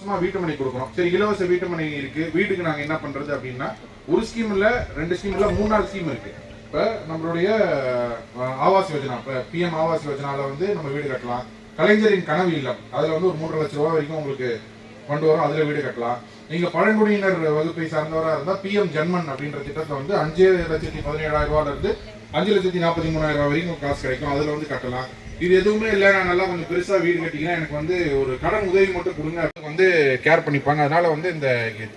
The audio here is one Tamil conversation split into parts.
இலவசமா வீட்டுமனை கொடுக்குறோம். சரி, இலவச வீட்டுமனை இருக்கு, வீட்டுக்கு நாங்க என்ன பண்றது அப்படின்னா, ஒரு ஸ்கீம் இல்ல, 2 ஸ்கீம் இல்ல, 3-4 ஸ்கீம் இருக்கு. இப்ப நம்மளுடைய ஆவாஸ் யோஜனா, இப்ப பிஎம் ஆவாஸ் யோஜனால வந்து நம்ம வீடு கட்டலாம். கலைஞரின் கனவு இல்லம், அதுல வந்து ஒரு 3.5 லட்சம் ரூபாய் வரைக்கும் உங்களுக்கு கொண்டு வரும், அதுல வீடு கட்டலாம். நீங்க பழங்குடியினர் வகுப்பை சார்ந்தவரா இருந்தா பிஎம் ஜன்மன் அப்படின்ற திட்டத்துல வந்து 5,17,000 ரூபாயில இருந்து 5,43,000 வரைக்கும் காசு கிடைக்கும், அதுல வந்து கட்டலாம். இது எதுவுமே இல்லை, நான் நல்லா கொஞ்சம் பெருசா வீடு கட்டிங்கன்னா எனக்கு வந்து ஒரு கடன் உதவி மட்டும் கொடுங்க வந்து கேர் பண்ணிப்பாங்க. அதனால வந்து இந்த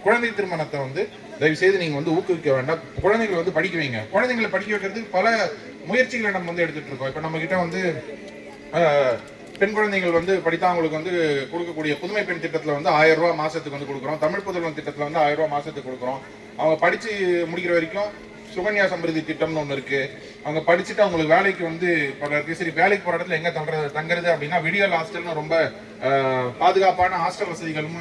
குழந்தை திருமணத்தை வந்து தயவு செய்து நீங்க வந்து ஊக்குவிக்க வேண்டாம். குழந்தைங்களை வந்து படிக்க வைங்க. குழந்தைங்களை படிக்க வைக்கிறதுக்கு பல முயற்சிகளை நம்ம வந்து எடுத்துட்டு இருக்கோம். இப்ப நம்ம கிட்ட வந்து பெண் குழந்தைகள் வந்து படித்தா அவங்களுக்கு வந்து கொடுக்கக்கூடிய புதுமை பெண் திட்டத்தில் வந்து 1000 ரூபாய் மாசத்துக்கு வந்து கொடுக்குறோம். தமிழ் புதல்வன் திட்டத்தில் வந்து 1000 ரூபாய் மாசத்துக்கு கொடுக்குறோம். அவங்க படிச்சு முடிக்கிற வரைக்கும் சுகன்யா சம்பிரதி திட்டம்னு ஒன்று இருக்கு. அவங்க படிச்சுட்டு அவங்களுக்கு வேலைக்கு வந்து சரி, வேலைக்கு போற இடத்துல எங்க தங்குறது அப்படின்னா விடியல் ஹாஸ்டல்னு ரொம்ப பாதுகாப்பான ஹாஸ்டல் வசதிகளும்